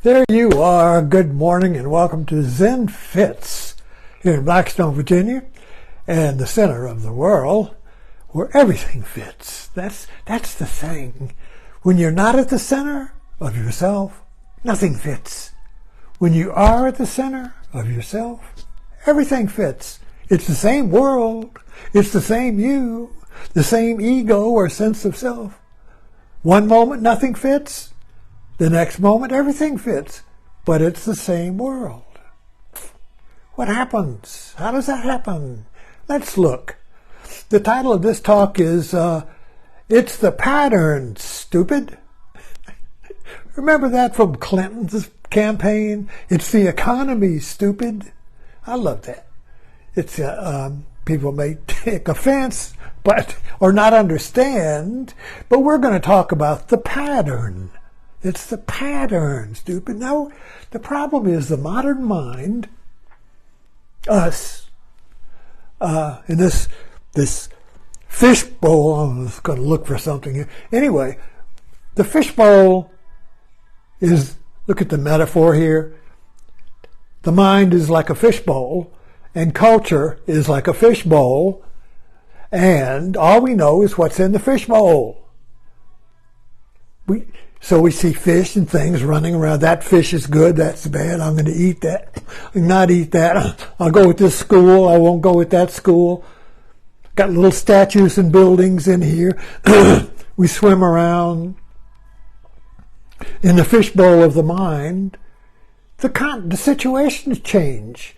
There you are. Good morning and welcome to Zen Fits here in Blackstone, Virginia, and the center of the world where everything fits. That's the thing. When you're not at the center of yourself, nothing fits. When you are at the center of yourself, everything fits. It's the same world. It's the same you, the same ego or sense of self. One moment nothing fits. The next moment, everything fits, but it's the same world. What happens? How does that happen? Let's look. The title of this talk is, It's the Pattern, Stupid. Remember that from Clinton's campaign? It's the economy, stupid. I love that. It's people may take offense, or not understand, but we're going to talk about the pattern. It's the pattern, stupid. Now, the problem is the modern mind, us, in this fishbowl. I was going to look for something here. Anyway, the fishbowl is, look at the metaphor here. The mind is like a fishbowl, and culture is like a fishbowl, and all we know is what's in the fishbowl. So we see fish and things running around. That fish is good. That's bad. I'm going to eat that. I'm not eat that. I'll go with this school. I won't go with that school. Got little statues and buildings in here. We swim around. In the fishbowl of the mind, the situations change.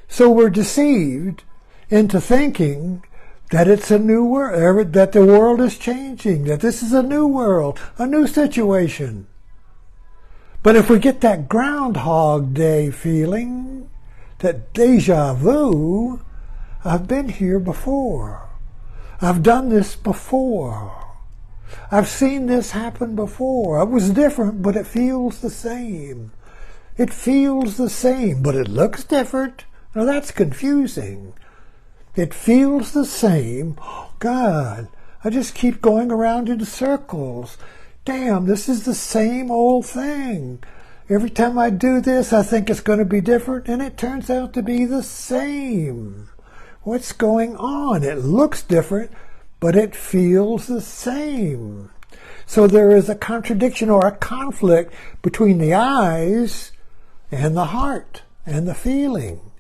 So we're deceived into thinking that it's a new world, that the world is changing, that this is a new world, a new situation. But if we get that Ground Hog Day feeling, that deja vu, I've been here before. I've done this before. I've seen this happen before. It was different, but it feels the same. It feels the same, but it looks different. Now that's confusing. It feels the same. Oh, God, I just keep going around in circles. Damn, this is the same old thing. Every time I do this, I think it's going to be different, and it turns out to be the same. What's going on? It looks different, but it feels the same. So there is a contradiction or a conflict between the eyes and the heart and the feeling.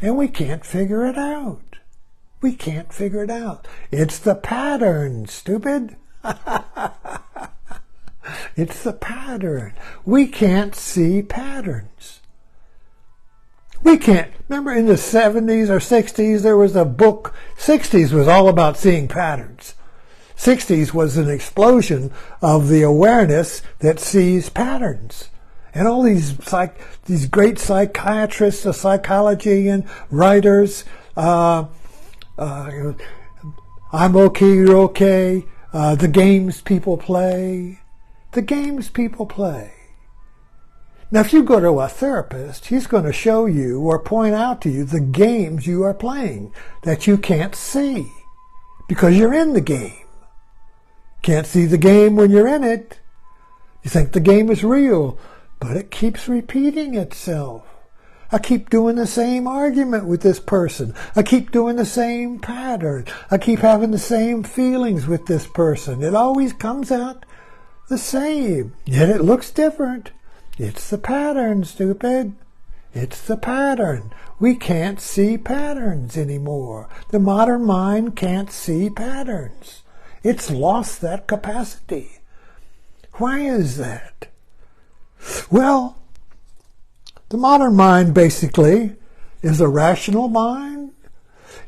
And we can't figure it out. We can't figure it out. It's the pattern, stupid. It's the pattern. We can't see patterns. We can't. Remember in the 70s or 60s, there was a book. 60s was all about seeing patterns. 60s was an explosion of the awareness that sees patterns. And all these great psychiatrists, psychology and writers, I'm okay, you're okay, the games people play. The games people play. Now, if you go to a therapist, he's going to show you or point out to you the games you are playing that you can't see because you're in the game. Can't see the game when you're in it. You think the game is real, but it keeps repeating itself. I keep doing the same argument with this person. I keep doing the same pattern. I keep having the same feelings with this person. It always comes out the same, yet it looks different. It's the pattern, stupid. It's the pattern. We can't see patterns anymore. The modern mind can't see patterns. It's lost that capacity. Why is that? Well, the modern mind basically is a rational mind.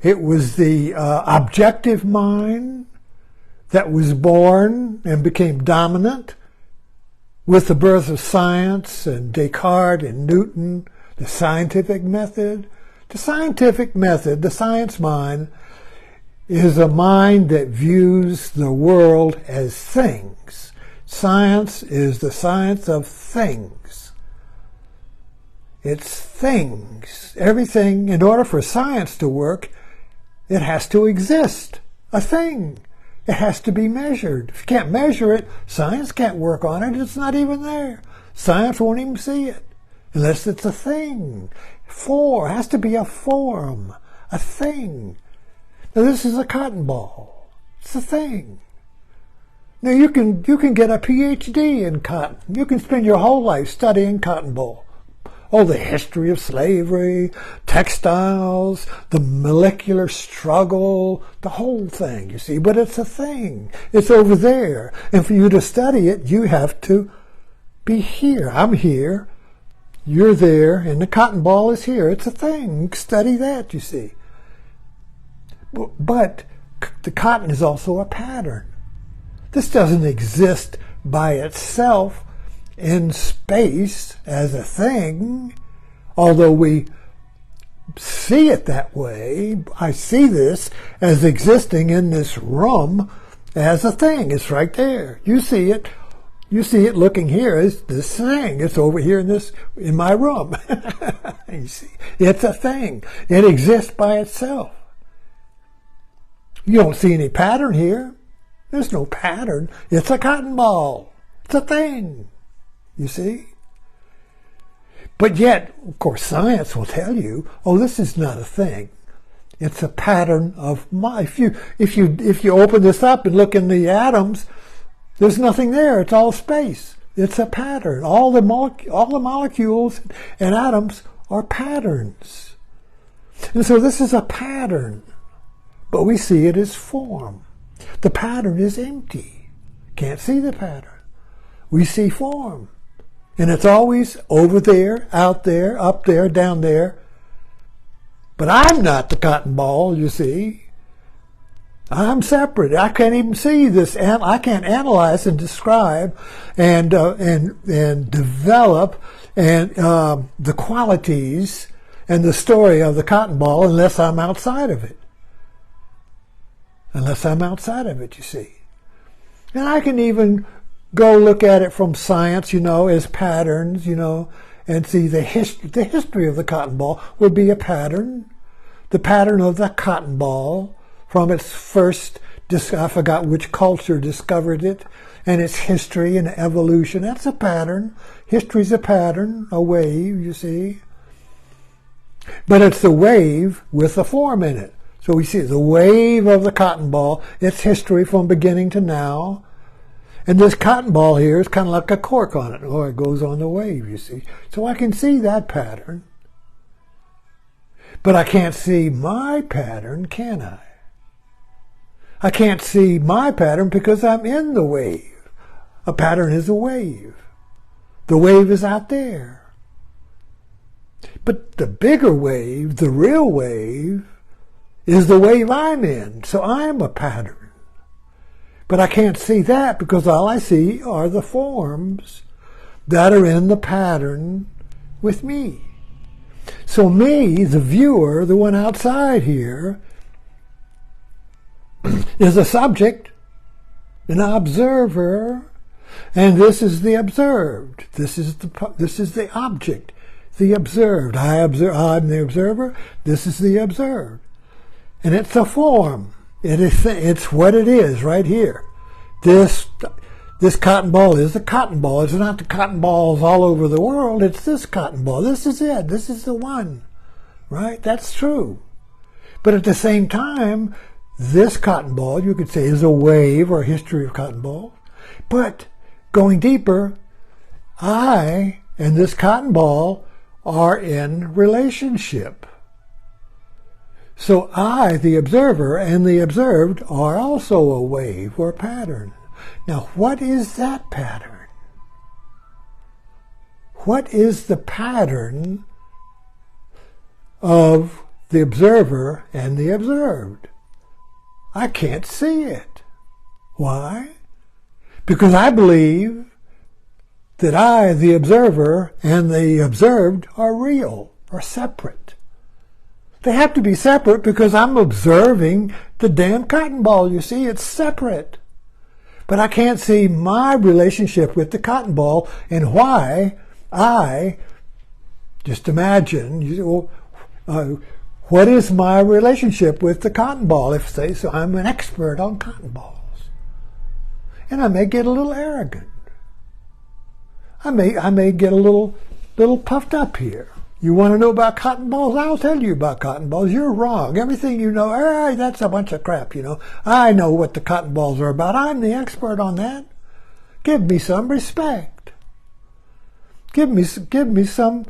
It was the objective mind that was born and became dominant with the birth of science and Descartes and Newton, the scientific method. The scientific method, the science mind, is a mind that views the world as things. Science is the science of things. It's things. Everything, in order for science to work, it has to exist. A thing. It has to be measured. If you can't measure it, science can't work on it. It's not even there. Science won't even see it unless it's a thing. It has to be a form, a thing. Now this is a cotton ball. It's a thing. Now you can get a PhD in cotton. You can spend your whole life studying cotton ball. Oh, the history of slavery, textiles, the molecular struggle, the whole thing, you see. But it's a thing. It's over there. And for you to study it, you have to be here. I'm here. You're there. And the cotton ball is here. It's a thing. Study that, you see. But the cotton is also a pattern. This doesn't exist by itself in space as a thing, although we see it that way. I see this as existing in this room as a thing. It's right there. You see it. You see it looking here as this thing. It's over here in my room. You see, it's a thing. It exists by itself. You don't see any pattern here. There's no pattern. It's a cotton ball. It's a thing. You see? But yet, of course, science will tell you, oh, this is not a thing. It's a pattern of if you open this up and look in the atoms, there's nothing there. It's all space. It's a pattern. All the molecules and atoms are patterns. And so this is a pattern, but we see it as form. The pattern is empty. Can't see the pattern. We see form. And it's always over there, out there, up there, down there. But I'm not the cotton ball, you see. I'm separate. I can't even see this. I can't analyze and describe and develop the qualities and the story of the cotton ball unless I'm outside of it. Unless I'm outside of it, you see. And I can even go look at it from science, as patterns, and see the history of the cotton ball would be a pattern. The pattern of the cotton ball from its first, I forgot which culture discovered it, and its history and evolution. That's a pattern. History's a pattern, a wave, you see. But it's the wave with the form in it. So we see the wave of the cotton ball, its history from beginning to now. And this cotton ball here is kind of like a cork on it, or it goes on the wave, you see. So I can see that pattern. But I can't see my pattern, can I? I can't see my pattern because I'm in the wave. A pattern is a wave. The wave is out there. But the bigger wave, the real wave, is the wave I'm in. So I'm a pattern. But I can't see that because all I see are the forms that are in the pattern with me. So me, the viewer, the one outside here, is a subject, an observer, and this is the observed. This is the object, the observed. I'm the observer. This is the observed. And it's a form. It's what it is right here. This cotton ball is the cotton ball. It's not the cotton balls all over the world. It's this cotton ball. This is it. This is the one. Right? That's true. But at the same time, this cotton ball, you could say, is a wave or a history of cotton balls. But going deeper, I and this cotton ball are in relationship. So I, the observer, and the observed are also a wave or pattern. Now, what is that pattern? What is the pattern of the observer and the observed? I can't see it. Why? Because I believe that I, the observer, and the observed are real, are separate. They have to be separate because I'm observing the damn cotton ball. You see, it's separate. But I can't see my relationship with the cotton ball and why I, just imagine, what is my relationship with the cotton ball? If say so, I'm an expert on cotton balls. And I may get a little arrogant. I may get a little puffed up here. You want to know about cotton balls? I'll tell you about cotton balls. You're wrong. Everything you know, that's a bunch of crap, you know. I know what the cotton balls are about. I'm the expert on that. Give me some respect. Give me some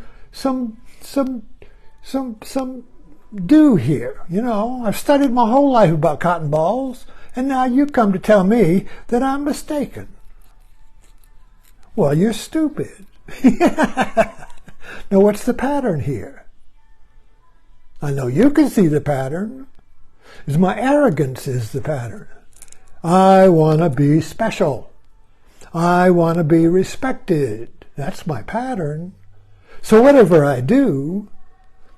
due here. You know, I've studied my whole life about cotton balls, and now you come to tell me that I'm mistaken. Well, you're stupid. Now, what's the pattern here? I know you can see the pattern. It's my arrogance is the pattern. I want to be special. I want to be respected. That's my pattern. So whatever I do,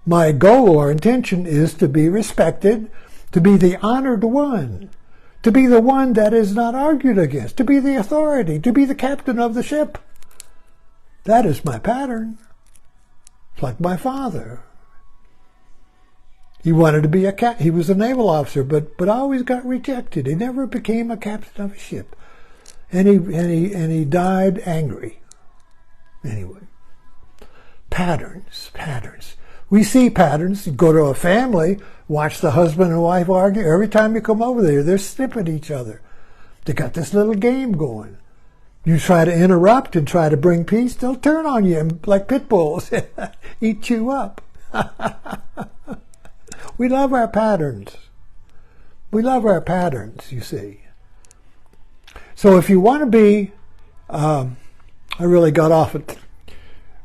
my goal or intention is to be respected, to be the honored one, to be the one that is not argued against, to be the authority, to be the captain of the ship. That is my pattern. It's like my father. He wanted to be he was a naval officer, but always got rejected. He never became a captain of a ship. And he died angry. Anyway. Patterns. We see patterns. You go to a family, watch the husband and wife argue. Every time you come over there, they're snipping each other. They got this little game going. You try to interrupt and try to bring peace, they'll turn on you like pit bulls, eat you up. We love our patterns. We love our patterns, you see. So if you want to be, I really got off it.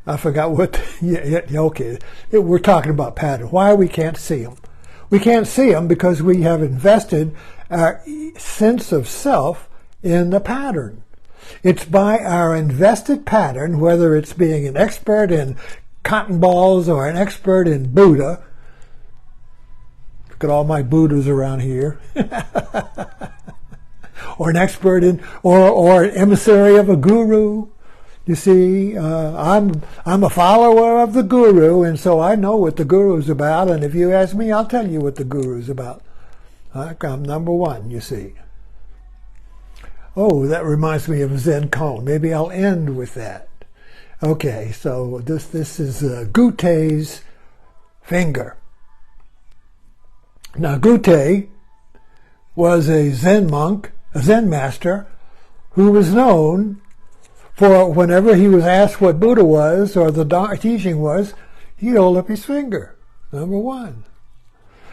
I forgot what, okay. We're talking about patterns. Why we can't see them. We can't see them because we have invested our sense of self in the pattern. It's by our invested pattern, whether it's being an expert in cotton balls or an expert in Buddha. Look at all my Buddhas around here. Or an expert in, or an emissary of a guru. You see, I'm a follower of the guru, and so I know what the guru's about, and if you ask me, I'll tell you what the guru's about. I'm number one, you see. Oh, that reminds me of a Zen koan. Maybe I'll end with that. Okay, so this is Gute's finger. Now, Gute was a Zen monk, a Zen master, who was known for whenever he was asked what Buddha was or the teaching was, he'd hold up his finger, number one.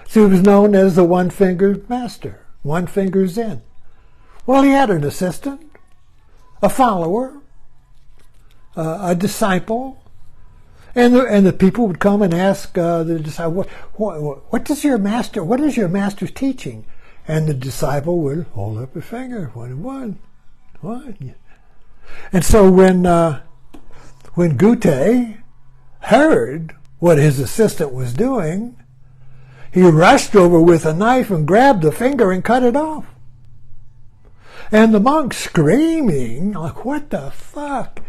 So he was known as the one-fingered master, one-finger Zen. Well, he had an assistant, a follower, a disciple, and the people would come and ask the disciple, what is your master's teaching? And the disciple would hold up a finger, one. And so when Gute heard what his assistant was doing, he rushed over with a knife and grabbed the finger and cut it off. And the monk screaming, like, what the fuck?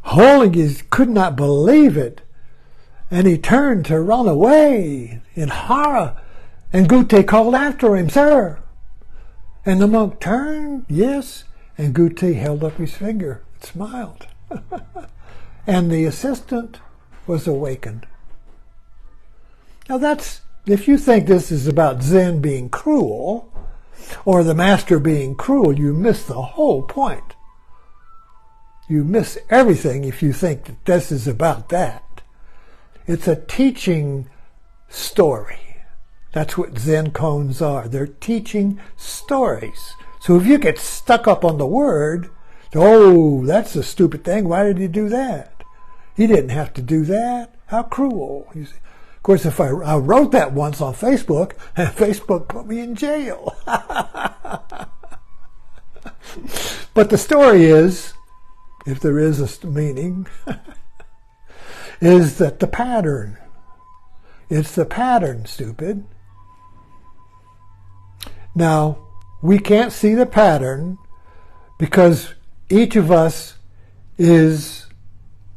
He could not believe it. And he turned to run away in horror. And Gute called after him, sir. And the monk turned, yes, and Gute held up his finger and smiled. And the assistant was awakened. Now if you think this is about Zen being cruel, or the master being cruel, you miss the whole point. You miss everything if you think that this is about that. It's a teaching story. That's what Zen koans are. They're teaching stories. So if you get stuck up on the word, oh, that's a stupid thing. Why did he do that? He didn't have to do that. How cruel. You see. Of course, if I wrote that once on Facebook, and Facebook put me in jail. But the story is, if there is a meaning, is that the pattern. It's the pattern, stupid. Now, we can't see the pattern because each of us is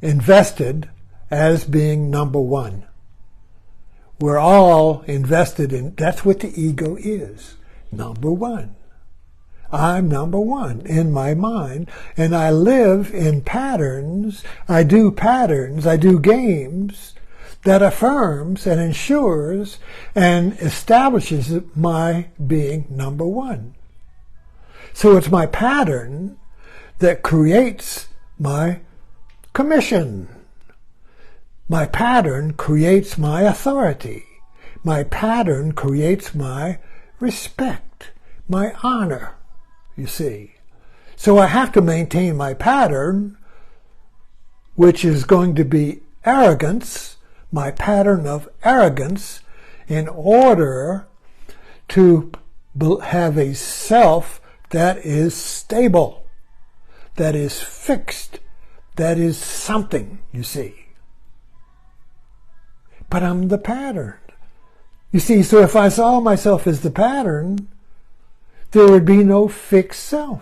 invested as being number one. We're all invested in, that's what the ego is, number one. I'm number one in my mind, and I live in patterns, I do games that affirms and ensures and establishes my being number one. So it's my pattern that creates my commission. My pattern creates my authority. My pattern creates my respect, my honor, you see. So I have to maintain my pattern, which is going to be arrogance, my pattern of arrogance, in order to have a self that is stable, that is fixed, that is something, you see. But I'm the pattern. You see, so if I saw myself as the pattern, there would be no fixed self.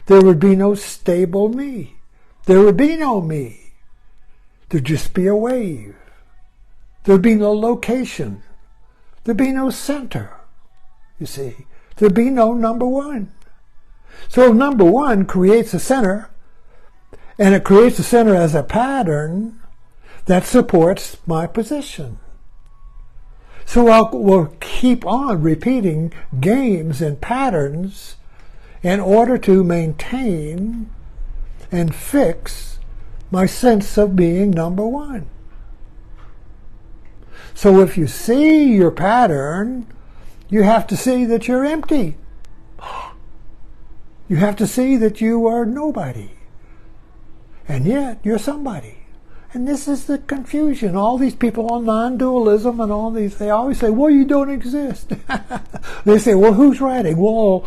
There would be no stable me. There would be no me. There'd just be a wave. There'd be no location. There'd be no center, you see. There'd be no number one. So number one creates a center, and it creates a center as a pattern that supports my position. So we'll keep on repeating games and patterns in order to maintain and fix my sense of being number one. So if you see your pattern, you have to see that you're empty. You have to see that you are nobody. And yet you're somebody. And this is the confusion. All these people on non-dualism and all these, they always say, well, you don't exist. They say, well, who's writing? Well,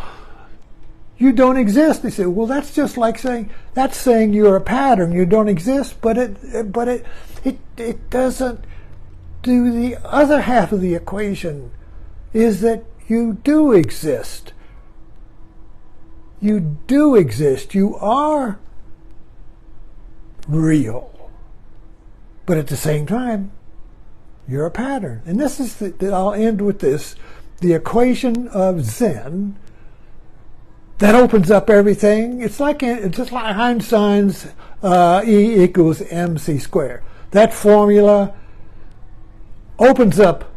you don't exist. They say, well, that's just like saying, that's saying you're a pattern. You don't exist, but it doesn't do the other half of the equation, is that you do exist. You do exist. You are real. But at the same time, you're a pattern. And this is, I'll end with this, the equation of Zen that opens up everything. It's just like Einstein's E equals mc squared. That formula opens up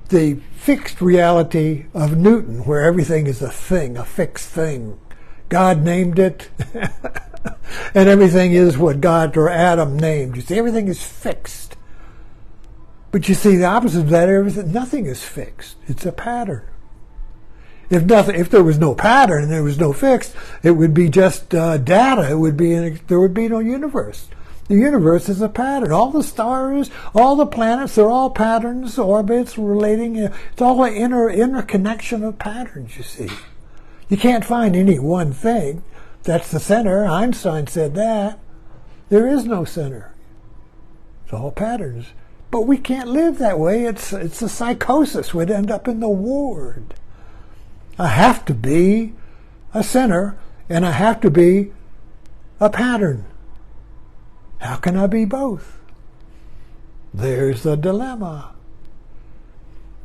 the fixed reality of Newton, where everything is a thing, a fixed thing. God named it. And everything is what God or Adam named. You see, everything is fixed. But you see, the opposite of that, nothing is fixed. It's a pattern. If there was no pattern and there was no fixed, it would be just data. There would be no universe. The universe is a pattern. All the stars, all the planets, they're all patterns, orbits, relating. It's all an interconnection of patterns, you see. You can't find any one thing that's the center. Einstein said that. There is no center. It's all patterns. But we can't live that way. It's a psychosis. We'd end up in the ward. I have to be a center, and I have to be a pattern. How can I be both? There's the dilemma.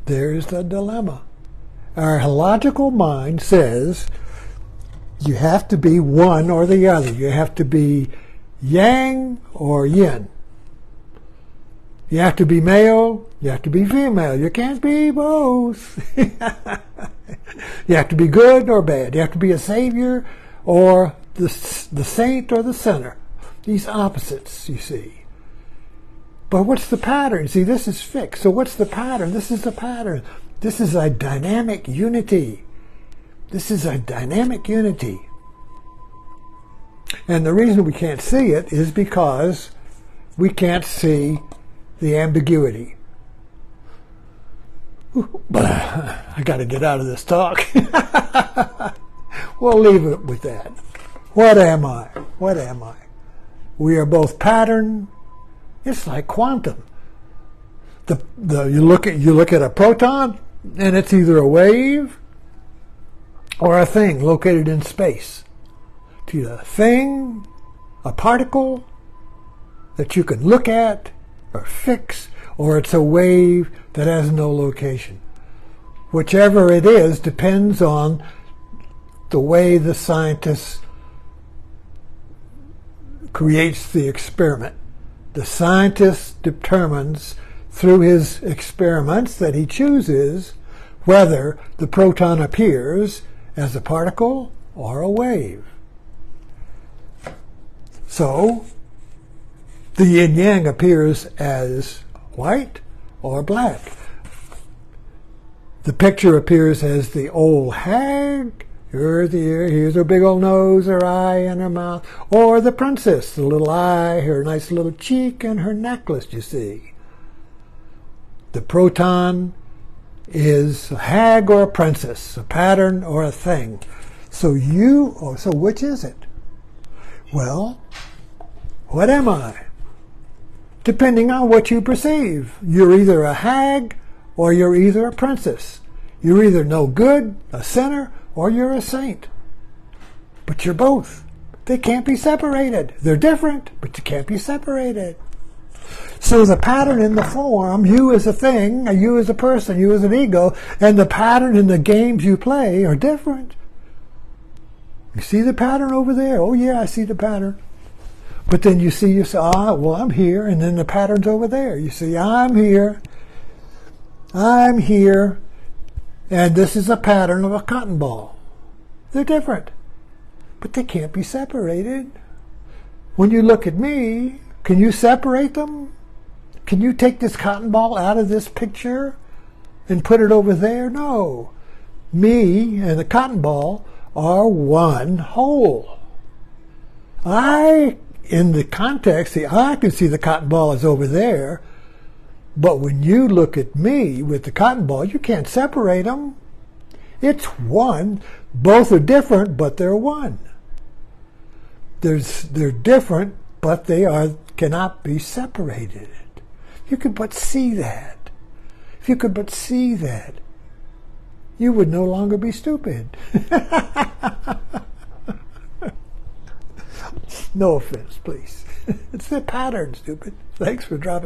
There's the dilemma. Our logical mind says you have to be one or the other. You have to be yang or yin. You have to be male, you have to be female. You can't be both. You have to be good or bad. You have to be a savior or the saint or the sinner. These opposites, you see. But what's the pattern? See, this is fixed. So what's the pattern? This is the pattern. This is a dynamic unity. This is a dynamic unity. And the reason we can't see it is because we can't see the ambiguity. I got to get out of this talk. We'll leave it with that. What am I? What am I? We are both pattern. It's like quantum. You look at a proton, and it's either a wave or a thing located in space. It's either a thing, a particle that you can look at or fix, or it's a wave that has no location. Whichever it is depends on the way the scientist creates the experiment. The scientist determines through his experiments that he chooses whether the proton appears as a particle or a wave. So, the yin-yang appears as white or black. The picture appears as the old hag. Here's her big old nose, her eye, and her mouth. Or the princess, the little eye, her nice little cheek, and her necklace, you see. The proton is a hag or a princess, a pattern or a thing. So which is it? Well, what am I? Depending on what you perceive. You're either a hag or you're either a princess. You're either no good, a sinner, or you're a saint. But you're both. They can't be separated. They're different, but you can't be separated. So the pattern in the form, you as a thing, you as a person, you as an ego, and the pattern in the games you play are different. You see the pattern over there? Oh yeah, I see the pattern. But then you see yourself, well, I'm here, and then the pattern's over there. You see, I'm here, and this is a pattern of a cotton ball. They're different, but they can't be separated. When you look at me, can you separate them? Can you take this cotton ball out of this picture and put it over there? No. Me and the cotton ball are one whole. In the context, the eye can see the cotton ball is over there, but when you look at me with the cotton ball, you can't separate them. It's one. Both are different, but they're one. They're different, but they cannot be separated. You could but see that. If you could but see that, you would no longer be stupid. No offense, please. It's the pattern, stupid. Thanks for dropping